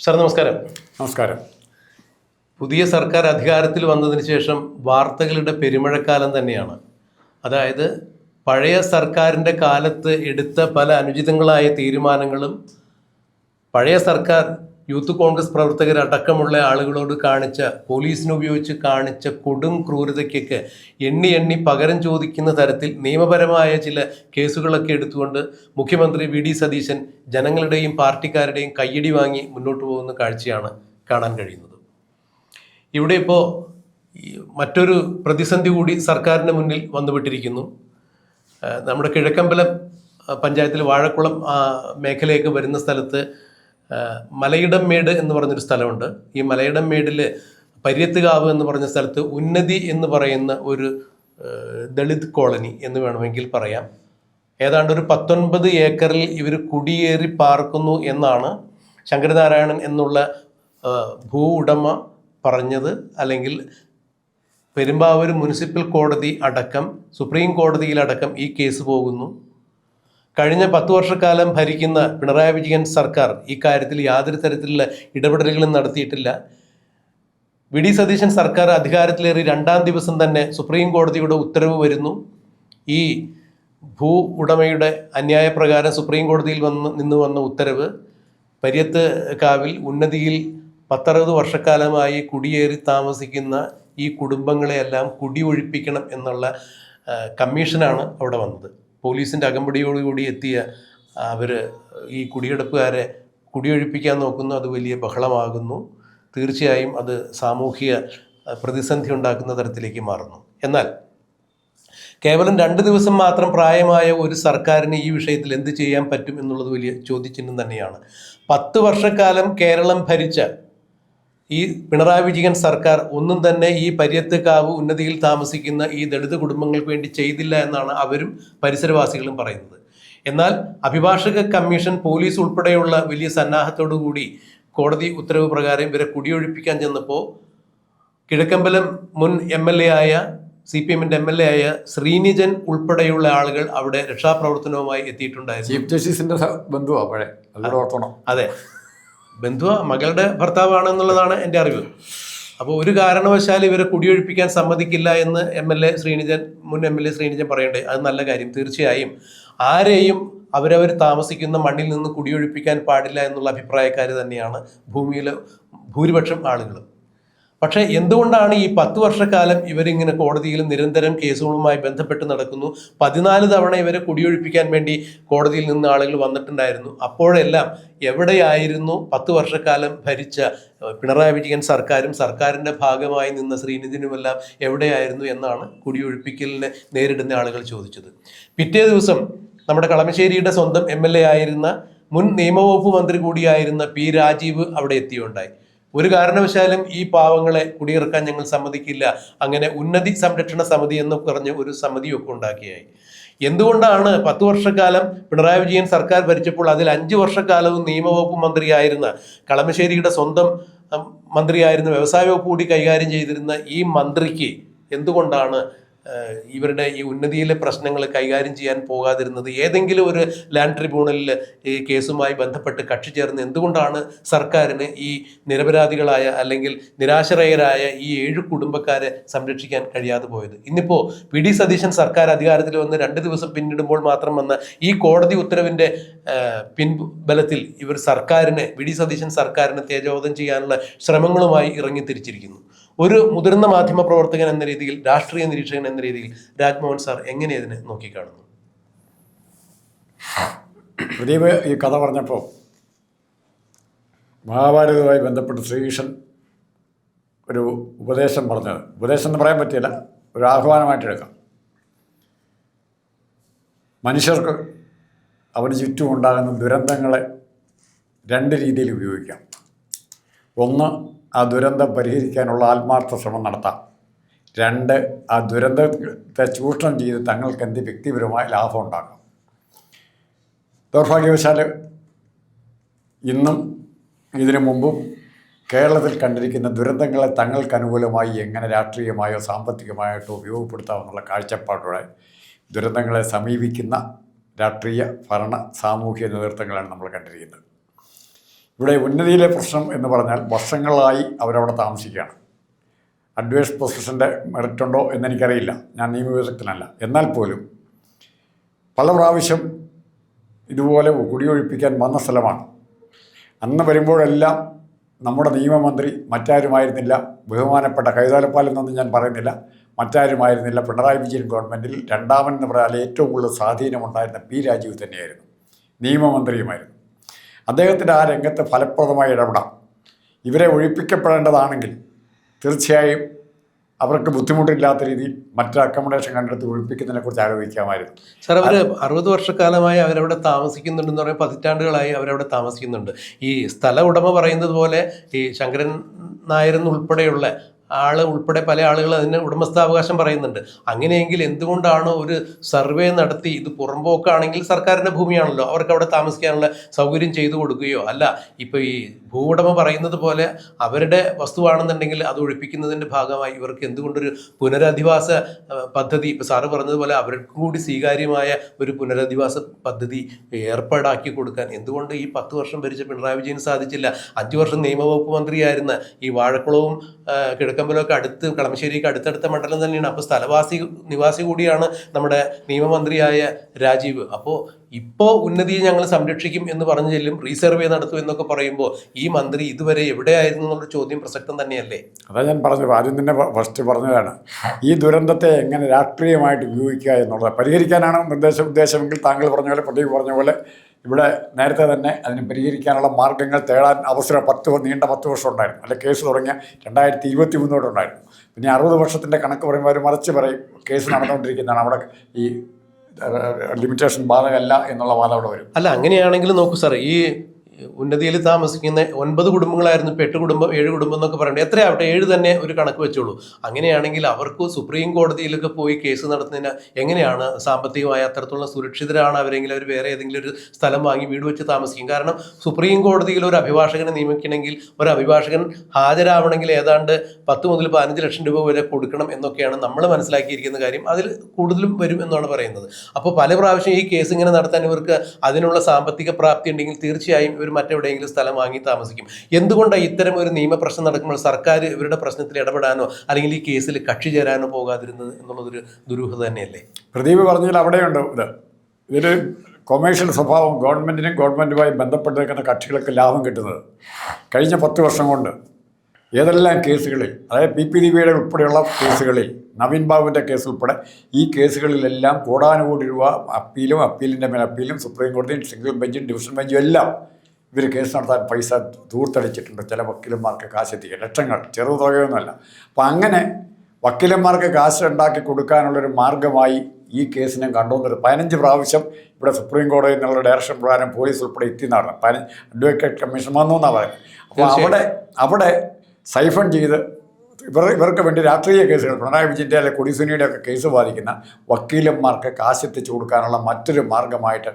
Sir നമസ്കാരം. നമസ്കാരം. പുതിയ സർക്കാർ അധികാരത്തിൽ വന്നതിന് ശേഷം വാർത്തകളുടെ പെരുമഴക്കാലം തന്നെയാണ്. അതായത് പഴയ സർക്കാരിൻ്റെ കാലത്ത് എടുത്ത പല അനുചിതങ്ങളായ തീരുമാനങ്ങളും പഴയ സർക്കാർ യൂത്ത് കോൺഗ്രസ് പ്രവർത്തകരടക്കമുള്ള ആളുകളോട് കാണിച്ച, പോലീസിനെ ഉപയോഗിച്ച് കാണിച്ച കൊടും ക്രൂരതയ്ക്കൊക്കെ എണ്ണി എണ്ണി പകരം ചോദിക്കുന്ന തരത്തിൽ നിയമപരമായ ചില കേസുകളൊക്കെ എടുത്തുകൊണ്ട് മുഖ്യമന്ത്രി വി ഡി സതീശൻ ജനങ്ങളുടെയും പാർട്ടിക്കാരുടെയും കയ്യടി വാങ്ങി മുന്നോട്ട് പോകുന്ന കാഴ്ചയാണ് കാണാൻ കഴിയുന്നത്. ഇവിടെ ഇപ്പോൾ മറ്റൊരു പ്രതിസന്ധി കൂടി സർക്കാരിന് മുന്നിൽ വന്നുവിട്ടിരിക്കുന്നു. നമ്മുടെ കിഴക്കമ്പലം പഞ്ചായത്തിൽ വാഴക്കുളം മേഖലയൊക്കെ വരുന്ന സ്ഥലത്ത് മലയിടം മേട് എന്ന് പറഞ്ഞൊരു സ്ഥലമുണ്ട്. ഈ മലയിടം മേടിൽ പര്യത്തുകാവ് എന്ന് പറഞ്ഞ സ്ഥലത്ത് ഉന്നതി എന്ന് പറയുന്ന ഒരു ദളിത് കോളനി എന്ന് വേണമെങ്കിൽ പറയാം. ഏതാണ്ട് ഒരു 19 ഏക്കറിൽ ഇവർ കുടിയേറി പാർക്കുന്നു എന്നാണ് ശങ്കരനാരായണൻ എന്നുള്ള ഭൂ ഉടമ പറഞ്ഞത്. അല്ലെങ്കിൽ പെരുമ്പാവൂർ മുനിസിപ്പൽ കോടതി അടക്കം സുപ്രീം കോടതിയിലടക്കം ഈ കേസ് പോകുന്നു. കഴിഞ്ഞ 10 വർഷക്കാലം ഭരിക്കുന്ന പിണറായി വിജയൻ സർക്കാർ ഈ കാര്യത്തിൽ യാതൊരു തരത്തിലുള്ള ഇടപെടലുകളും നടത്തിയിട്ടില്ല. വി ഡി സതീശൻ സർക്കാർ അധികാരത്തിലേറി 2-ാം ദിവസം തന്നെ സുപ്രീം കോടതിയുടെ ഉത്തരവ് വരുന്നു. ഈ ഭൂ ഉടമയുടെ അന്യായപ്രകാരം സുപ്രീം കോടതിയിൽ നിന്ന് വന്ന ഉത്തരവ് പര്യത്ത് കാവിൽ ഉന്നതിയിൽ 10-60 വർഷക്കാലമായി കുടിയേറി താമസിക്കുന്ന ഈ കുടുംബങ്ങളെയെല്ലാം കുടിയൊഴിപ്പിക്കണം എന്നുള്ള കമ്മീഷനാണ് അവിടെ വന്നത്. പോലീസിൻ്റെ അകമ്പടിയോടുകൂടി എത്തിയ അവർ ഈ കുടിയെടുപ്പുകാരെ കുടിയൊഴിപ്പിക്കാൻ നോക്കുന്നു. അത് വലിയ ബഹളമാകുന്നു. തീർച്ചയായും അത് സാമൂഹിക പ്രതിസന്ധി ഉണ്ടാക്കുന്ന തരത്തിലേക്ക് മാറുന്നു. എന്നാൽ കേവലം 2 ദിവസം മാത്രം പ്രായമായ ഒരു സർക്കാരിന് ഈ വിഷയത്തിൽ എന്ത് ചെയ്യാൻ പറ്റും എന്നുള്ളത് വലിയ ചോദ്യചിഹ്നം തന്നെയാണ്. 10 വർഷക്കാലം കേരളം ഭരിച്ച ഈ പിണറായി വിജയൻ സർക്കാർ ഒന്നും തന്നെ ഈ പര്യത്തുകാവ് ഉന്നതിയിൽ താമസിക്കുന്ന ഈ ദളിത് കുടുംബങ്ങൾക്ക് വേണ്ടി ചെയ്തില്ല എന്നാണ് അവരും പരിസരവാസികളും പറയുന്നത്. എന്നാൽ അഭിഭാഷക കമ്മീഷൻ, പോലീസ് ഉൾപ്പെടെയുള്ള വലിയ സന്നാഹത്തോടു കൂടി കോടതി ഉത്തരവ് പ്രകാരം ഇവരെ കുടിയൊഴിപ്പിക്കാൻ ചെന്നപ്പോൾ കിഴക്കമ്പലം മുൻ MLA ആയ CPM-ന്റെ MLA ആയ ശ്രീനിജൻ ഉൾപ്പെടെയുള്ള ആളുകൾ അവിടെ രക്ഷാപ്രവർത്തനവുമായി എത്തിയിട്ടുണ്ടായിരുന്നു. ചീഫ് ജസ്റ്റിസിന്റെ ബന്ധുവാ പഴയ. അതെ, ബന്ധുവ, മകളുടെ ഭർത്താവാണെന്നുള്ളതാണ് എൻ്റെ അറിവ്. അപ്പോൾ ഒരു കാരണവശാലും ഇവരെ കുടിയൊഴിപ്പിക്കാൻ സമ്മതിക്കില്ല എന്ന് മുൻ MLA ശ്രീനിജൻ പറയണ്ടേ. അത് നല്ല കാര്യം. തീർച്ചയായും ആരെയും അവരവർ താമസിക്കുന്ന മണ്ണിൽ നിന്ന് കുടിയൊഴിപ്പിക്കാൻ പാടില്ല എന്നുള്ള അഭിപ്രായക്കാർ തന്നെയാണ് ഭൂമിയിലെ ഭൂരിപക്ഷം ആളുകളും. പക്ഷേ എന്തുകൊണ്ടാണ് ഈ 10 വർഷക്കാലം ഇവരിങ്ങനെ കോടതിയിൽ നിരന്തരം കേസുകളുമായി ബന്ധപ്പെട്ട് നടക്കുന്നു? 14 തവണ ഇവരെ കുടിയൊഴിപ്പിക്കാൻ വേണ്ടി കോടതിയിൽ നിന്ന് ആളുകൾ വന്നിട്ടുണ്ടായിരുന്നു. അപ്പോഴെല്ലാം എവിടെയായിരുന്നു 10 വർഷക്കാലം ഭരിച്ച പിണറായി വിജയൻ സർക്കാരും സർക്കാരിൻ്റെ ഭാഗമായി നിന്ന ശ്രീനിധിനുമെല്ലാം എവിടെയായിരുന്നു എന്നാണ് കുടിയൊഴിപ്പിക്കലിനെ നേരിടുന്ന ആളുകൾ ചോദിച്ചത്. പിറ്റേ ദിവസം നമ്മുടെ കളമശ്ശേരിയുടെ സ്വന്തം MLA ആയിരുന്ന മുൻ നിയമവകുപ്പ് മന്ത്രി കൂടിയായിരുന്ന P. രാജീവ് അവിടെ എത്തിയുണ്ടായി. ഒരു കാരണവശാലും ഈ പാവങ്ങളെ കുടിയിറക്കാൻ ഞങ്ങൾ സമ്മതിക്കില്ല, അങ്ങനെ ഉന്നതി സംരക്ഷണ സമിതി എന്ന് പറഞ്ഞ് ഒരു സമിതിയൊക്കെ ഉണ്ടാക്കിയായി. എന്തുകൊണ്ടാണ് 10 വർഷക്കാലം പിണറായി വിജയൻ സർക്കാർ ഭരിച്ചപ്പോൾ അതിൽ 5 വർഷക്കാലവും നിയമവകുപ്പ് മന്ത്രിയായിരുന്ന, കളമശ്ശേരിയുടെ സ്വന്തം മന്ത്രിയായിരുന്ന, വ്യവസായ വകുപ്പ് കൂടി കൈകാര്യം ചെയ്തിരുന്ന ഈ മന്ത്രിക്ക് എന്തുകൊണ്ടാണ് ഇവരുടെ ഈ ഉന്നതിയിലെ പ്രശ്നങ്ങൾ കൈകാര്യം ചെയ്യാൻ പോകാതിരുന്നത്? ഏതെങ്കിലും ഒരു ലാൻഡ് ട്രിബ്യൂണലിൽ ഈ കേസുമായി ബന്ധപ്പെട്ട് കക്ഷി ചേർന്ന് എന്തുകൊണ്ടാണ് സർക്കാരിന് ഈ നിരപരാധികളായ അല്ലെങ്കിൽ നിരാശ്രയരായ ഈ 7 കുടുംബക്കാരെ സംരക്ഷിക്കാൻ കഴിയാതെ പോയത്? ഇന്നിപ്പോൾ വി ഡി സതീശൻ സർക്കാർ അധികാരത്തിൽ വന്ന് 2 ദിവസം പിന്നിടുമ്പോൾ മാത്രം വന്ന ഈ കോടതി ഉത്തരവിൻ്റെ പിൻബലത്തിൽ ഇവർ വി ഡി സതീശൻ സർക്കാരിനെ തേജോവധം ചെയ്യാനുള്ള ശ്രമങ്ങളുമായി ഇറങ്ങിത്തിരിച്ചിരിക്കുന്നു. ഒരു മുതിർന്ന മാധ്യമ പ്രവർത്തകൻ എന്ന രീതിയിൽ, രാഷ്ട്രീയ നിരീക്ഷകൻ എന്ന രീതിയിൽ രാജ്മോഹൻ സാർ എങ്ങനെ ഇതിനെ നോക്കിക്കാണുന്നു? പ്രദീപ് ഈ കഥ പറഞ്ഞപ്പോൾ മഹാഭാരതവുമായി ബന്ധപ്പെട്ട് ശ്രീകൃഷ്ണൻ ഒരു ഉപദേശം പറഞ്ഞത്, ഉപദേശം എന്ന് പറയാൻ പറ്റില്ല, ഒരു ആഹ്വാനമായിട്ട് എടുക്കാം. മനുഷ്യർക്ക് അവന് ചുറ്റും ഉണ്ടാകുന്ന ദുരന്തങ്ങളെ 2 രീതിയിൽ ഉപയോഗിക്കാം. ഒന്ന്, ആ ദുരന്തം പരിഹരിക്കാനുള്ള ആത്മാർത്ഥ ശ്രമം നടത്താം. 2, ആ ദുരന്തത്തെ ചൂഷണം ചെയ്ത് തങ്ങൾക്ക് എന്ത് വ്യക്തിപരമായ ലാഭം ഉണ്ടാക്കാം. ദൗർഭാഗ്യവശാൽ ഇന്നും ഇതിനു മുമ്പും കേരളത്തിൽ കണ്ടിരിക്കുന്ന ദുരന്തങ്ങളെ തങ്ങൾക്ക് അനുകൂലമായി എങ്ങനെ രാഷ്ട്രീയമായോ സാമ്പത്തികമായിട്ടോ ഉപയോഗപ്പെടുത്താമെന്നുള്ള കാഴ്ചപ്പാടോടെ ദുരന്തങ്ങളെ സമീപിക്കുന്ന രാഷ്ട്രീയ, ഭരണ, സാമൂഹ്യ നേതൃത്വങ്ങളാണ് നമ്മൾ കണ്ടിരിക്കുന്നത്. ഇവിടെ ഉന്നതിയിലെ പ്രശ്നം എന്ന് പറഞ്ഞാൽ വർഷങ്ങളായി അവരവിടെ താമസിക്കുകയാണ്. അഡ്വൈസ് പൊസിഷൻ്റെ മെറിറ്റുണ്ടോ എന്നെനിക്കറിയില്ല, ഞാൻ നിയമവിദഗ്ധനല്ല. എന്നാൽ പോലും പല പ്രാവശ്യം ഇതുപോലെ കുടിയൊഴിപ്പിക്കാൻ വന്ന സ്ഥലമാണ്. അന്ന് വരുമ്പോഴെല്ലാം നമ്മുടെ നിയമമന്ത്രി മറ്റാരുമായിരുന്നില്ല, ബഹുമാനപ്പെട്ട കൈതാലപ്പാൽ എന്നൊന്നും ഞാൻ പറയുന്നില്ല, മറ്റാരുമായിരുന്നില്ല, പിണറായി വിജയൻ ഗവൺമെൻറ്റിൽ രണ്ടാമനെന്ന് പറയാൻ ഏറ്റവും കൂടുതൽ സ്വാധീനമുണ്ടായിരുന്ന പി രാജീവ് തന്നെയായിരുന്നു, നിയമമന്ത്രിയുമായിരുന്നു. അദ്ദേഹത്തിൻ്റെ ആ രംഗത്ത് ഫലപ്രദമായി ഇടപെടാം. ഇവരെ ഒഴിപ്പിക്കപ്പെടേണ്ടതാണെങ്കിൽ തീർച്ചയായും അവർക്ക് ബുദ്ധിമുട്ടില്ലാത്ത രീതിയിൽ മറ്റൊരു അക്കോമഡേഷൻ കണ്ടെത്തി ഒഴിപ്പിക്കുന്നതിനെക്കുറിച്ച് ആലോചിക്കാമായിരുന്നു. സാർ, അവർ 60 വർഷക്കാലമായി അവരവിടെ താമസിക്കുന്നുണ്ടെന്ന് പറയുമ്പോൾ പതിറ്റാണ്ടുകളായി അവരവിടെ താമസിക്കുന്നുണ്ട്. ഈ സ്ഥല ഉടമ പറയുന്നത് പോലെ ഈ ശങ്കരൻ നായരെന്നുൾപ്പെടെയുള്ള ആൾ ഉൾപ്പെടെ പല ആളുകൾ അതിന് ഉടമസ്ഥാവകാശം പറയുന്നുണ്ട്. അങ്ങനെയെങ്കിൽ എന്തുകൊണ്ടാണ് ഒരു സർവേ നടത്തി, ഇത് പുറമ്പോക്കാണെങ്കിൽ സർക്കാരിൻ്റെ ഭൂമിയാണല്ലോ, അവർക്ക് അവിടെ താമസിക്കാനുള്ള സൗകര്യം ചെയ്തു കൊടുക്കുകയോ, അല്ല ഇപ്പോൾ ഈ ഭൂവുടമ പറയുന്നത് പോലെ അവരുടെ വസ്തുവാണെന്നുണ്ടെങ്കിൽ അത് ഒഴിപ്പിക്കുന്നതിൻ്റെ ഭാഗമായി ഇവർക്ക് എന്തുകൊണ്ടൊരു പുനരധിവാസ പദ്ധതി, ഇപ്പോൾ സാറ് പറഞ്ഞതുപോലെ അവർക്കും കൂടി സ്വീകാര്യമായ ഒരു പുനരധിവാസ പദ്ധതി ഏർപ്പാടാക്കി കൊടുക്കാൻ എന്തുകൊണ്ട് ഈ 10 വർഷം ഭരിച്ച പിണറായി വിജയന് സാധിച്ചില്ല? 5 വർഷം നിയമവകുപ്പ് മന്ത്രിയായിരുന്ന ഈ വാഴക്കുളവും കിഴക്കമ്പലമൊക്കെ അടുത്ത്, കളമശ്ശേരിക്ക് അടുത്തടുത്ത മണ്ഡലം തന്നെയാണ്. അപ്പോൾ നിവാസി കൂടിയാണ് നമ്മുടെ നിയമമന്ത്രിയായ രാജീവ്. അപ്പോൾ ഇപ്പോൾ ഉന്നതിയെ ഞങ്ങൾ സംരക്ഷിക്കും എന്ന് പറഞ്ഞു ചെല്ലും, റീസർവേ നടത്തും എന്നൊക്കെ പറയുമ്പോൾ ഈ മന്ത്രി ഇതുവരെ എവിടെയായിരുന്നു എന്നുള്ള ചോദ്യം പ്രസക്തം തന്നെയല്ലേ? അതാ ഞാൻ പറഞ്ഞത്, ആദ്യം തന്നെ ഫസ്റ്റ് പറഞ്ഞതാണ്, ഈ ദുരന്തത്തെ എങ്ങനെ രാഷ്ട്രീയമായിട്ട് ഉപയോഗിക്കുക എന്നുള്ളത് പരിഹരിക്കാനാണ് ഉദ്ദേശമെങ്കിൽ താങ്കൾ പറഞ്ഞ പോലെ, പ്രദീപ് പറഞ്ഞ പോലെ ഇവിടെ നേരത്തെ തന്നെ അതിന് പരിഹരിക്കാനുള്ള മാർഗ്ഗങ്ങൾ തേടാൻ അവസരം നീണ്ട 10 വർഷം ഉണ്ടായിരുന്നു. അല്ലെ കേസ് തുടങ്ങിയ 2023 ഉണ്ടായിരുന്നു. പിന്നെ 60 വർഷത്തിൻ്റെ കണക്ക് പറയുമ്പോൾ അവർ മറിച്ച് പറയും കേസ് നടന്നുകൊണ്ടിരിക്കുന്നതാണ്, അവിടെ ഈ ലിമിറ്റേഷൻ ബാധകമല്ല എന്നുള്ള വാദം അവിടെ വരും. അല്ല, അങ്ങനെയാണെങ്കിൽ നോക്കൂ സാർ, ഈ ഉന്നതിയിൽ താമസിക്കുന്ന 9 കുടുംബങ്ങളായിരുന്നു, ഇപ്പോൾ 8 കുടുംബം 7 കുടുംബം എന്നൊക്കെ പറയണ്ടേ, എത്രയാവട്ടെ 7 തന്നെ ഒരു കണക്ക് വെച്ചോളൂ. അങ്ങനെയാണെങ്കിൽ അവർക്ക് സുപ്രീം കോടതിയിലൊക്കെ പോയി കേസ് നടത്തുന്നതിന് എങ്ങനെയാണ് സാമ്പത്തികമായി അത്രത്തോളം സുരക്ഷിതരാണ് അവരെങ്കിൽ അവർ വേറെ ഏതെങ്കിലും ഒരു സ്ഥലം വാങ്ങി വീട് വെച്ച് താമസിക്കും? കാരണം സുപ്രീം കോടതിയിൽ ഒരു അഭിഭാഷകനെ നിയമിക്കണമെങ്കിൽ ഒരു അഭിഭാഷകൻ ഹാജരാവണമെങ്കിൽ ഏതാണ്ട് 10 മുതൽ 15 ലക്ഷം രൂപ വരെ കൊടുക്കണം എന്നൊക്കെയാണ് നമ്മൾ മനസ്സിലാക്കിയിരിക്കുന്ന കാര്യം. അതിൽ കൂടുതലും വരും എന്നാണ് പറയുന്നത്. അപ്പോൾ പല പ്രാവശ്യം ഈ കേസ് ഇങ്ങനെ നടത്താൻ ഇവർക്ക് അതിനുള്ള സാമ്പത്തിക പ്രാപ്തി ഉണ്ടെങ്കിൽ തീർച്ചയായും ഇവർ മറ്റെവിടെയെങ്കിലും സ്ഥലം വാങ്ങി താമസിക്കും. എന്തുകൊണ്ടാണ് ഇത്തരം ഒരു നിയമപ്രശ്നം നടക്കുമ്പോൾ സർക്കാർ ഇവരുടെ പ്രശ്നത്തിൽ ഇടപെടാനോ അല്ലെങ്കിൽ ഈ കേസിൽ കക്ഷി ചേരാനോ പോകാതിരുന്നത് എന്നുള്ളതൊരു ദുരൂഹത തന്നെയല്ലേ? പ്രദീപ് പറഞ്ഞാൽ അവിടെയുണ്ട് ഇതൊരു കൊമേഴ്ഷ്യൽ സ്വഭാവം. ഗവൺമെൻറ്റുമായി ബന്ധപ്പെട്ട് നിൽക്കുന്ന കക്ഷികൾക്ക് ലാഭം കിട്ടുന്നത് കഴിഞ്ഞ 10 വർഷം കൊണ്ട് ഏതെല്ലാം കേസുകളിൽ, അതായത് PPDBയുടെ ഉൾപ്പെടെയുള്ള കേസുകളിൽ, നവീൻ ബാബുവിൻ്റെ കേസ് ഉൾപ്പെടെ ഈ കേസുകളിലെല്ലാം കോടാനുകോടി രൂപ അപ്പീലിൻ്റെ മേൽ അപ്പീലും, സുപ്രീം കോടതിയും, സിംഗിൾ ബെഞ്ചും, ഡിവിഷൻ ബെഞ്ചും എല്ലാം ഇവർ കേസ് നടത്താൻ പൈസ ധൂർത്തടിച്ചിട്ടുണ്ട്. ചില വക്കീലന്മാർക്ക് കാശെത്തിക്കുക, ലക്ഷങ്ങൾ, ചെറു തുകയൊന്നുമല്ല. അപ്പം അങ്ങനെ വക്കീലന്മാർക്ക് കാശ് ഉണ്ടാക്കി കൊടുക്കാനുള്ളൊരു മാർഗമായി ഈ കേസിനെ കണ്ടുവന്നത് 15 പ്രാവശ്യം ഇവിടെ സുപ്രീം കോടതിയിൽ നിന്നുള്ള ഡയറക്ഷൻ പ്രകാരം പോലീസ് ഉൾപ്പെടെ എത്തി നടന്നു. അഡ്വക്കേറ്റ് കമ്മീഷൻ വന്നു എന്നാണ് പറയുന്നത്. അപ്പോൾ അവിടെ സൈഫൺ ചെയ്ത് ഇവർക്ക് വേണ്ടി രാഷ്ട്രീയ കേസുകൾ, പിണറായി വിജയൻ്റെ അല്ലെങ്കിൽ കൊടിസുനിയുടെ ഒക്കെ കേസ് ബാധിക്കുന്ന വക്കീലന്മാർക്ക് കാശെത്തിച്ചു കൊടുക്കാനുള്ള മറ്റൊരു മാർഗമായിട്ട്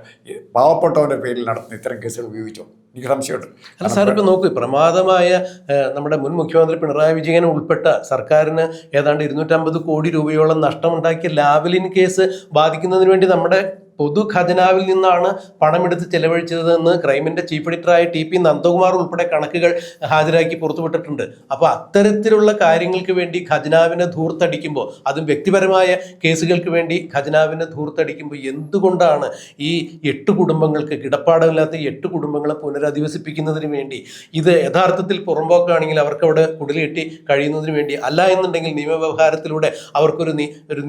പാവപ്പെട്ടവൻ്റെ പേരിൽ നടത്തുന്ന ഇത്തരം കേസുകൾ ഉപയോഗിച്ചു. എനിക്ക് സംശയമുണ്ട്. അല്ല സാർ, ഇപ്പോൾ നോക്കൂ, പ്രമാദമായ നമ്മുടെ മുൻ മുഖ്യമന്ത്രി പിണറായി വിജയൻ ഉൾപ്പെട്ട സർക്കാരിന് ഏതാണ്ട് 250 കോടി രൂപയോളം നഷ്ടമുണ്ടാക്കിയ ലാവ്ലിൻ കേസ് ബാധിക്കുന്നതിന് വേണ്ടി നമ്മുടെ പൊതു ഖജനാവിൽ നിന്നാണ് പണമെടുത്ത് ചെലവഴിച്ചതെന്ന് ക്രൈമിൻ്റെ ചീഫ് എഡിറ്ററായ TP നന്ദകുമാർ ഉൾപ്പെടെ കണക്കുകൾ ഹാജരാക്കി പുറത്തുവിട്ടിട്ടുണ്ട്. അപ്പോൾ അത്തരത്തിലുള്ള കാര്യങ്ങൾക്ക് വേണ്ടി ഖജനാവിനെ ധൂർത്തടിക്കുമ്പോൾ, അതും വ്യക്തിപരമായ കേസുകൾക്ക് വേണ്ടി ഖജനാവിനെ ധൂർത്തടിക്കുമ്പോൾ എന്തുകൊണ്ടാണ് ഈ 8 കുടുംബങ്ങൾക്ക്, കിടപ്പാടമില്ലാത്ത 8 കുടുംബങ്ങളെ പുനരധിവസിപ്പിക്കുന്നതിന് വേണ്ടി, ഇത് യഥാർത്ഥത്തിൽ പുറമ്പോക്കാണെങ്കിൽ അവർക്ക് അവിടെ കുടിലേറ്റി കഴിയുന്നതിന് വേണ്ടി, അല്ല എന്നുണ്ടെങ്കിൽ നിയമവ്യവഹാരത്തിലൂടെ അവർക്കൊരു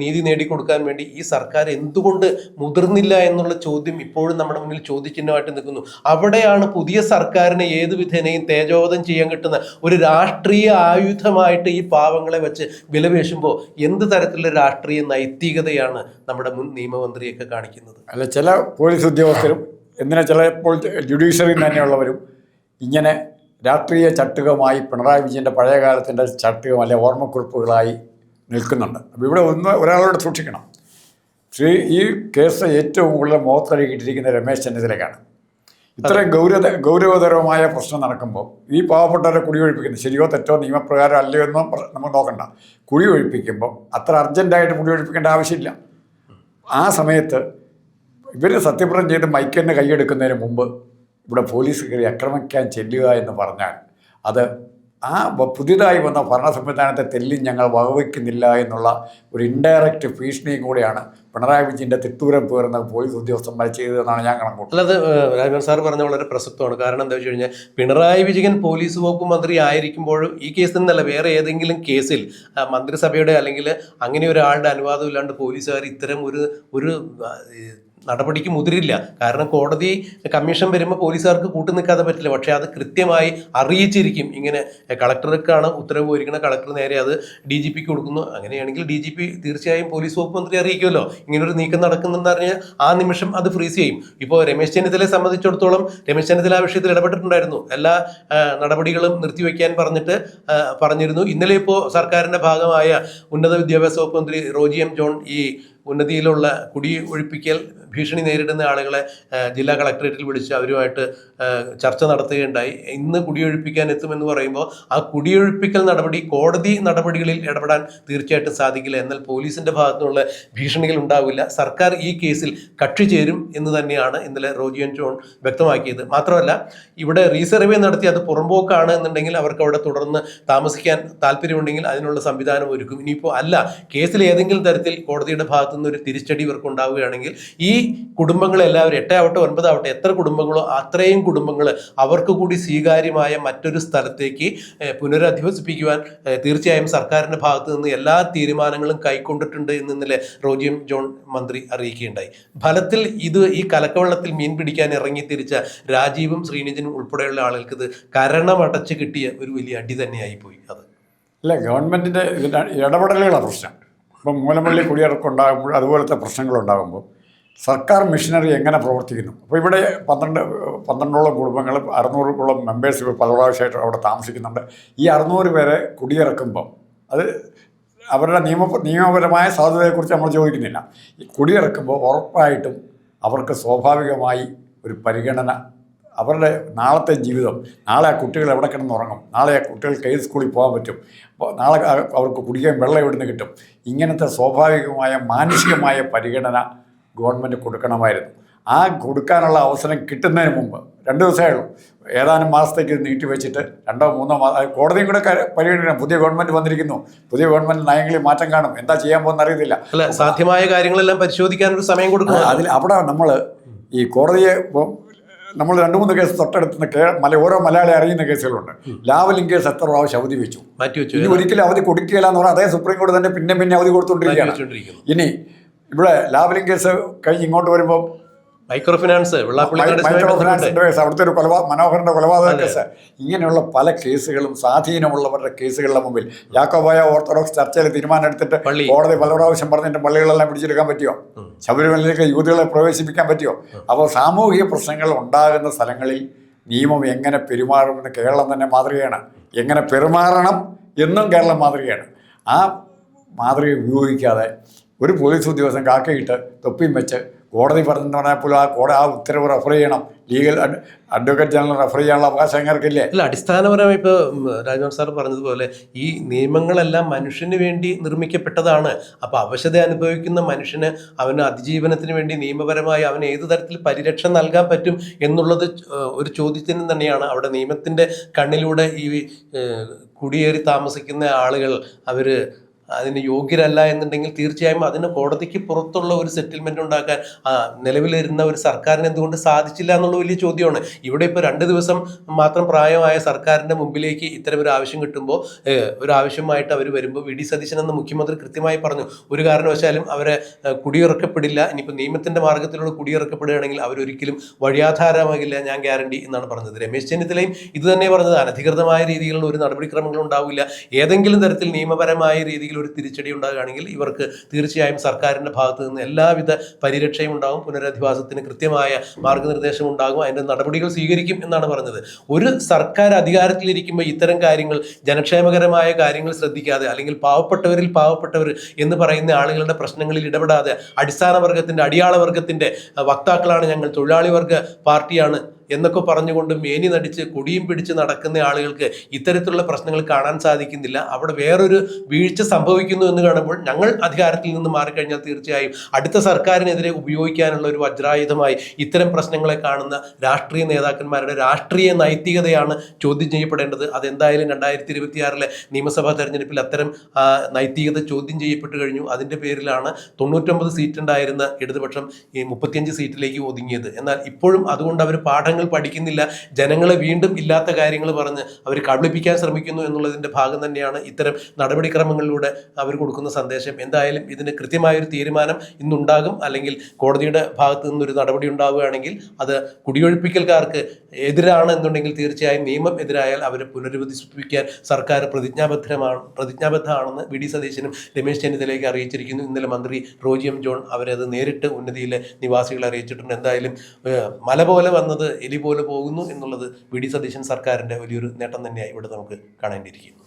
നീതി നേടിക്കൊടുക്കാൻ വേണ്ടി ഈ സർക്കാർ എന്തുകൊണ്ട് മുതിർന്നില്ല എന്നുള്ള ചോദ്യം ഇപ്പോഴും നമ്മുടെ മുന്നിൽ ചോദ്യചിഹ്നമായിട്ട് നിൽക്കുന്നു. അവിടെയാണ് പുതിയ സർക്കാരിനെ ഏത് വിധേനയും തേജോവധം ചെയ്യാൻ കിട്ടുന്ന ഒരു രാഷ്ട്രീയ ആയുധമായിട്ട് ഈ പാവങ്ങളെ വെച്ച് വിലപേശുമ്പോൾ എന്ത് തരത്തിലുള്ള രാഷ്ട്രീയ നൈതികതയാണ് നമ്മുടെ മുൻ നിയമമന്ത്രിയൊക്കെ കാണിക്കുന്നത്? അല്ല, ചില പോലീസ് ഉദ്യോഗസ്ഥരും ചിലപ്പോൾ ജുഡീഷ്യറിയിൽ തന്നെയുള്ളവരും ഇങ്ങനെ രാഷ്ട്രീയ ചട്ടുകമായി പിണറായി വിജയൻ്റെ പഴയകാലത്തിൻ്റെ ചട്ടുകം അല്ലെ ഓർമ്മക്കുറിപ്പുകളായി നിൽക്കുന്നുണ്ട്. അപ്പോൾ ഇവിടെ ഒരാളോട് സൂക്ഷിക്കണം. ഈ കേസ് ഏറ്റവും കൂടുതൽ മുഖത്തടിക്കിട്ടിരിക്കുന്ന രമേശ് ചെന്നിത്തലയ്ക്കാണ്. ഇത്രയും ഗൗരവതരമായ പ്രശ്നം നടക്കുമ്പോൾ ഈ പാവപ്പെട്ടവരെ കുടിയൊഴിപ്പിക്കുന്നത് ശരിയോ തെറ്റോ നിയമപ്രകാരം അല്ലയോ എന്നും നമ്മൾ നോക്കണ്ട. കുടിയൊഴിപ്പിക്കുമ്പോൾ അത്ര അർജൻറ്റായിട്ട് കുടിയൊഴിപ്പിക്കേണ്ട ആവശ്യമില്ല. ആ സമയത്ത് ഇവർ സത്യപ്രതിജ്ഞ ചെയ്ത് മൈക്കിന് കൈയെടുക്കുന്നതിന് മുമ്പ് ഇവിടെ പോലീസ് കയറി ആക്രമിക്കാൻ ചെല്ലുക എന്ന് പറഞ്ഞാൽ അത് ആ പുതിയതായി വന്ന ഭരണ സംവിധാനത്തെ തെല്ലി ഞങ്ങൾ വകവയ്ക്കുന്നില്ല എന്നുള്ള ഒരു ഇൻഡയറക്റ്റ് ഭീഷണിയും കൂടെയാണ് പിണറായി വിജയൻ്റെ തിട്ടൂരം പേർന്ന പോലീസ് ഉദ്യോഗസ്ഥന്മാർ ചെയ്തതെന്നാണ് ഞാൻ കണക്കൂട്ടുന്നത്. അല്ലത് രാജ്മോഹൻ സാർ പറഞ്ഞ വളരെ പ്രസക്തമാണ്. കാരണം എന്താ വെച്ച് കഴിഞ്ഞാൽ പിണറായി വിജയൻ പോലീസ് വകുപ്പ് മന്ത്രി ആയിരിക്കുമ്പോഴും ഈ കേസിൽ നിന്നല്ല വേറെ ഏതെങ്കിലും കേസിൽ മന്ത്രിസഭയുടെ അല്ലെങ്കിൽ അങ്ങനെ ഒരാളുടെ അനുവാദം ഇല്ലാണ്ട് പോലീസുകാർ ഇത്തരം ഒരു നടപടിക്ക് മുതിരില്ല. കാരണം കോടതി കമ്മീഷൻ വരുമ്പോൾ പോലീസുകാർക്ക് കൂട്ടു നിൽക്കാതെ പറ്റില്ല. പക്ഷേ അത് കൃത്യമായി അറിയിച്ചിരിക്കും. ഇങ്ങനെ കളക്ടർക്കാണ് ഉത്തരവ് പോയിരിക്കുന്നത്, കളക്ടർ നേരെ അത് DGPക്ക് കൊടുക്കുന്നു. അങ്ങനെയാണെങ്കിൽ DGP തീർച്ചയായും പോലീസ് വകുപ്പ് മന്ത്രി അറിയിക്കുമല്ലോ ഇങ്ങനൊരു നീക്കം നടക്കുന്നെന്ന് പറഞ്ഞാൽ ആ നിമിഷം അത് ഫ്രീസ് ചെയ്യും. ഇപ്പോൾ രമേശ് ചെന്നിത്തലയെ സംബന്ധിച്ചിടത്തോളം രമേശ് ചെന്നിത്തല ആ വിഷയത്തിൽ ഇടപെട്ടിട്ടുണ്ടായിരുന്നു. എല്ലാ നടപടികളും നിർത്തിവെക്കാൻ പറഞ്ഞിരുന്നു. ഇന്നലെ ഇപ്പോൾ സർക്കാരിൻ്റെ ഭാഗമായ ഉന്നത വിദ്യാഭ്യാസ വകുപ്പ് മന്ത്രി റോജി എം ജോൺ ഈ ഉന്നതിയിലുള്ള കുടിയൊഴിപ്പിക്കൽ ഭീഷണി നേരിടുന്ന ആളുകളെ ജില്ലാ കളക്ടറേറ്റിൽ വിളിച്ച് അവരുമായിട്ട് ചർച്ച നടത്തുകയുണ്ടായി. ഇന്ന് കുടിയൊഴിപ്പിക്കാൻ എത്തുമെന്ന് പറയുമ്പോൾ ആ കുടിയൊഴിപ്പിക്കൽ നടപടി കോടതി നടപടികളിൽ ഇടപെടാൻ തീർച്ചയായിട്ടും സാധിക്കില്ല. എന്നാൽ പോലീസിൻ്റെ ഭാഗത്തുനിന്നുള്ള ഭീഷണികൾ ഉണ്ടാവില്ല. സർക്കാർ ഈ കേസിൽ കക്ഷി ചേരും എന്ന് തന്നെയാണ് ഇന്നലെ റോജി എം ജോൺ വ്യക്തമാക്കിയത്. മാത്രമല്ല ഇവിടെ റീസർവേ നടത്തി അത് പുറമ്പോക്കാണ് എന്നുണ്ടെങ്കിൽ അവർക്ക് അവിടെ തുടർന്ന് താമസിക്കാൻ താല്പര്യമുണ്ടെങ്കിൽ അതിനുള്ള സംവിധാനം ഒരുക്കും. ഇനിയിപ്പോൾ അല്ല കേസിൽ ഏതെങ്കിലും തരത്തിൽ കോടതിയുടെ ഭാഗത്തുനിന്ന് ഒരു തിരിച്ചടി ഇവർക്ക് ഉണ്ടാവുകയാണെങ്കിൽ ഈ കുടുംബങ്ങളെല്ലാവരും 8 ആവട്ടെ 9 ആവട്ടെ എത്ര കുടുംബങ്ങളോ അത്രയും കുടുംബങ്ങൾ അവർക്ക് കൂടി സ്വീകാര്യമായ മറ്റൊരു സ്ഥലത്തേക്ക് പുനരധിവസിപ്പിക്കുവാൻ തീർച്ചയായും സർക്കാരിൻ്റെ ഭാഗത്തു നിന്ന് എല്ലാ തീരുമാനങ്ങളും കൈക്കൊണ്ടിട്ടുണ്ട് എന്ന് ഇന്നലെ റോജി എം ജോൺ മന്ത്രി അറിയിക്കുകയുണ്ടായി. ഫലത്തിൽ ഈ കലക്കവെള്ളത്തിൽ മീൻ പിടിക്കാൻ ഇറങ്ങി തിരിച്ച രാജീവും ശ്രീനിജനും ഉൾപ്പെടെയുള്ള ആളുകൾക്ക് ഇത് കരണമടച്ച് കിട്ടിയ ഒരു വലിയ അടി തന്നെയായിപ്പോയി. അത് അല്ല, ഗവൺമെൻറ്റിൻ്റെ ഇടപെടലുകളാണ് പ്രശ്നം. ഇപ്പം മൂലമള്ളി കുടിയിറക്കം ഉണ്ടാകുമ്പോൾ അതുപോലത്തെ പ്രശ്നങ്ങളുണ്ടാകുമ്പോൾ സർക്കാർ മിഷനറി എങ്ങനെ പ്രവർത്തിക്കുന്നു? അപ്പോൾ ഇവിടെ 12ഓളം കുടുംബങ്ങൾ 600ഓളം മെമ്പേഴ്സ് പല പ്രാവശ്യമായിട്ട് അവിടെ താമസിക്കുന്നുണ്ട്. ഈ 600 പേരെ കുടിയിറക്കുമ്പം അത് അവരുടെ നിയമപരമായ സാധ്യതയെക്കുറിച്ച് നമ്മൾ ചോദിക്കുന്നില്ല. ഈ കുടിയിറക്കുമ്പോൾ ഉറപ്പായിട്ടും അവർക്ക് സ്വാഭാവികമായി ഒരു പരിഗണന, അവരുടെ നാളത്തെ ജീവിതം, നാളെ ആ കുട്ടികൾ എവിടെ കിടന്നുറങ്ങും, നാളെ ആ കുട്ടികൾക്ക് ഏത് സ്കൂളിൽ പോകാൻ പറ്റും, അപ്പോൾ നാളെ അവർക്ക് കുടിക്കാൻ വെള്ളം എവിടുന്ന് കിട്ടും, ഇങ്ങനത്തെ സ്വാഭാവികമായ മാനുഷികമായ പരിഗണന ഗവൺമെൻറ് കൊടുക്കണമായിരുന്നു. ആ കൊടുക്കാനുള്ള അവസരം കിട്ടുന്നതിന് മുമ്പ് 2 ദിവസമേ ഉള്ളൂ, ഏതാനും മാസത്തേക്ക് നീട്ടി വെച്ചിട്ട് 2-3 മാസം കോടതിയും കൂടെ പരിഗണിക്കണം. പുതിയ ഗവൺമെൻറ് വന്നിരിക്കുന്നു, പുതിയ ഗവൺമെൻറ് നയങ്ങളിൽ മാറ്റം കാണും, എന്താ ചെയ്യാൻ പോകുന്ന അറിയത്തില്ല. അല്ല, സാധ്യമായ കാര്യങ്ങളെല്ലാം പരിശോധിക്കാനൊരു സമയം കൊടുക്കണം. അവിടെ നമ്മൾ ഈ കോടതിയെ നമ്മൾ 2-3 കേസ് തൊട്ടടുത്ത് ഓരോ മലയാളി അറിയുന്ന കേസുകളുണ്ട്. ലാവലിംഗ് കേസ് എത്ര പ്രാവശ്യം അവധി വെച്ചു, ഇനി ഒരിക്കലും അവധി കൊടുക്കുകയില്ല എന്ന് പറഞ്ഞാൽ അതേ സുപ്രീം കോടതി തന്നെ പിന്നെ അവധി കൊടുത്തുകൊണ്ടിരിക്കുകയാണ്. ഇനി ഇവിടെ ലാവലിംഗ് കേസ് കഴിഞ്ഞ് ഇങ്ങോട്ട് വരുമ്പോൾ മൈക്രോ ഫിനാൻസ് കേസ്, അവിടുത്തെ ഒരു മനോഹരന്റെ കൊലപാതക കേസ്, ഇങ്ങനെയുള്ള പല കേസുകളും സ്വാധീനമുള്ളവരുടെ കേസുകളുടെ മുമ്പിൽ യാക്കോബായ ഓർത്തഡോക്സ് ചർച്ചയിൽ തീരുമാനം എടുത്തിട്ട് കോടതി പല പ്രാവശ്യം പറഞ്ഞിട്ട് പള്ളികളെല്ലാം പിടിച്ചെടുക്കാൻ പറ്റിയോ? ശബരിമലയിലേക്ക് യുവതികളെ പ്രവേശിപ്പിക്കാൻ പറ്റിയോ? അപ്പോൾ സാമൂഹിക പ്രശ്നങ്ങൾ ഉണ്ടാകുന്ന സ്ഥലങ്ങളിൽ നിയമം എങ്ങനെ പെരുമാറുമെന്ന് കേരളം തന്നെ മാതൃകയാണ്. എങ്ങനെ പെരുമാറണം എന്നും കേരളം മാതൃകയാണ്. ആ മാതൃക ഉപയോഗിക്കാതെ ഒരു പോലീസ് ഉദ്യോഗസ്ഥൻ കാക്കയിട്ട് തൊപ്പിയും വെച്ച് കോടതി പറഞ്ഞെന്ന് പറഞ്ഞാൽ പോലും ആ ഉത്തരവ് റെഫർ ചെയ്യണം, ലീഗൽ അഡ്വക്കേറ്റ് ജനറൽ റെഫർ ചെയ്യാനുള്ള അവകാശം അങ്ങനെയൊക്കില്ലേ? അല്ല, അടിസ്ഥാനപരമായി ഇപ്പോൾ രാജ്മോഹൻ സാർ പറഞ്ഞതുപോലെ ഈ നിയമങ്ങളെല്ലാം മനുഷ്യന് വേണ്ടി നിർമ്മിക്കപ്പെട്ടതാണ്. അപ്പോൾ അവശത അനുഭവിക്കുന്ന മനുഷ്യന് അവന് അതിജീവനത്തിന് വേണ്ടി നിയമപരമായി അവന് ഏത് തരത്തിൽ പരിരക്ഷ നൽകാൻ പറ്റും എന്നുള്ളത് ഒരു ചോദ്യത്തിന് തന്നെയാണ്. അവിടെ നിയമത്തിൻ്റെ കണ്ണിലൂടെ ഈ കുടിയേറി താമസിക്കുന്ന ആളുകൾ അതിന് യോഗ്യരല്ല എന്നുണ്ടെങ്കിൽ തീർച്ചയായും അതിന് കോടതിക്ക് പുറത്തുള്ള ഒരു സെറ്റിൽമെന്റ് ഉണ്ടാക്കാൻ നിലവിലിരുന്ന ഒരു സർക്കാരിന് എന്തുകൊണ്ട് സാധിച്ചില്ല എന്നുള്ള വലിയ ചോദ്യമാണ്. ഇവിടെ ഇപ്പോൾ 2 ദിവസം മാത്രം പ്രായമായ സർക്കാരിന്റെ മുമ്പിലേക്ക് ഇത്തരം ഒരു ആവശ്യം കിട്ടുമ്പോൾ ഒരു ആവശ്യമായിട്ട് അവർ വരുമ്പോൾ വി ഡി സതീശൻ എന്ന മുഖ്യമന്ത്രി കൃത്യമായി പറഞ്ഞു, ഒരു കാരണവശാലും അവരെ കുടിയിറക്കപ്പെടില്ല. ഇനിയിപ്പോൾ നിയമത്തിന്റെ മാർഗത്തിലൂടെ കുടിയിറക്കപ്പെടുകയാണെങ്കിൽ അവരൊരിക്കലും വഴിയാധാരമാകില്ല, ഞാൻ ഗ്യാരണ്ടി എന്നാണ് പറഞ്ഞത്. രമേശ് ചെന്നിത്തലയും ഇത് തന്നെ പറഞ്ഞത്, അനധികൃതമായ രീതിയിലുള്ള ഒരു നടപടിക്രമങ്ങളും ഉണ്ടാവില്ല. ഏതെങ്കിലും തരത്തിൽ നിയമപരമായ രീതിയിൽ ഒരു തിരിച്ചടി ഉണ്ടാകുകയാണെങ്കിൽ ഇവർക്ക് തീർച്ചയായും സർക്കാരിൻ്റെ ഭാഗത്ത് നിന്ന് എല്ലാവിധ പരിരക്ഷയും ഉണ്ടാകും, പുനരധിവാസത്തിന് കൃത്യമായ മാർഗനിർദ്ദേശം ഉണ്ടാകും, അതിൻ്റെ നടപടികൾ സ്വീകരിക്കും എന്നാണ് പറഞ്ഞത്. ഒരു സർക്കാർ അധികാരത്തിലിരിക്കുമ്പോൾ ഇത്തരം കാര്യങ്ങൾ, ജനക്ഷേമകരമായ കാര്യങ്ങൾ ശ്രദ്ധിക്കാതെ അല്ലെങ്കിൽ പാവപ്പെട്ടവരിൽ പാവപ്പെട്ടവർ എന്ന് പറയുന്ന ആളുകളുടെ പ്രശ്നങ്ങളിൽ ഇടപെടാതെ അടിസ്ഥാന വർഗത്തിൻ്റെ അടിയാള വർഗത്തിൻ്റെ വക്താക്കളാണ് ഞങ്ങൾ, തൊഴിലാളി വർഗ പാർട്ടിയാണ് എന്നൊക്കെ പറഞ്ഞുകൊണ്ട് മേനി നടിച്ച് കൊടിയും പിടിച്ച് നടക്കുന്ന ആളുകൾക്ക് ഇത്തരത്തിലുള്ള പ്രശ്നങ്ങൾ കാണാൻ സാധിക്കുന്നില്ല. അവിടെ വേറൊരു വീഴ്ച സംഭവിക്കുന്നു എന്ന് കാണുമ്പോൾ ഞങ്ങൾ അധികാരത്തിൽ നിന്ന് മാറിക്കഴിഞ്ഞാൽ തീർച്ചയായും അടുത്ത സർക്കാരിനെതിരെ ഉപയോഗിക്കാനുള്ള ഒരു വജ്രായുധമായി ഇത്തരം പ്രശ്നങ്ങളെ കാണുന്ന രാഷ്ട്രീയ നേതാക്കന്മാരുടെ രാഷ്ട്രീയ നൈതികതയാണ് ചോദ്യം ചെയ്യപ്പെടേണ്ടത്. അതെന്തായാലും 2026 നിയമസഭാ തെരഞ്ഞെടുപ്പിൽ അത്തരം നൈതികത ചോദ്യം ചെയ്യപ്പെട്ടു കഴിഞ്ഞു. അതിൻ്റെ പേരിലാണ് 99 സീറ്റ് ഉണ്ടായിരുന്ന ഇടതുപക്ഷം ഈ 35 സീറ്റിലേക്ക് ഒതുങ്ങിയത്. എന്നാൽ ഇപ്പോഴും അതുകൊണ്ട് അവർ പാഠങ്ങൾ പഠിക്കുന്നില്ല. ജനങ്ങളെ വീണ്ടും ഇല്ലാത്ത കാര്യങ്ങൾ പറഞ്ഞ് അവർ കബളിപ്പിക്കാൻ ശ്രമിക്കുന്നു എന്നുള്ളതിൻ്റെ ഭാഗം തന്നെയാണ് ഇത്തരം നടപടിക്രമങ്ങളിലൂടെ അവർ കൊടുക്കുന്ന സന്ദേശം. എന്തായാലും ഇതിന് കൃത്യമായൊരു തീരുമാനം ഇന്നുണ്ടാകും. അല്ലെങ്കിൽ കോടതിയുടെ ഭാഗത്തു നിന്നൊരു നടപടി ഉണ്ടാവുകയാണെങ്കിൽ അത് കുടിയൊഴിപ്പിക്കൽക്കാർക്ക് എതിരാണ് എന്നുണ്ടെങ്കിൽ തീർച്ചയായും നിയമം എതിരായാൽ അവരെ പുനരധിവസിപ്പിക്കാൻ സർക്കാർ പ്രതിജ്ഞാബദ്ധമാണെന്ന് വി ഡി സതീശനും രമേശ് ചെന്നിത്തലയ്ക്ക് അറിയിച്ചിരിക്കുന്നു. ഇന്നലെ മന്ത്രി റോജി എം ജോൺ അവരത് നേരിട്ട് ഉന്നതിയിലെ നിവാസികളെ അറിയിച്ചിട്ടുണ്ട്. എന്തായാലും മല പോലെ വന്നത് എലി പോലെ പോകുന്നു എന്നുള്ളത് വി ഡി സതീശൻ സർക്കാരിൻ്റെ വലിയൊരു നേട്ടം തന്നെയായി ഇവിടെ നമുക്ക് കാണേണ്ടിയിരിക്കുന്നു.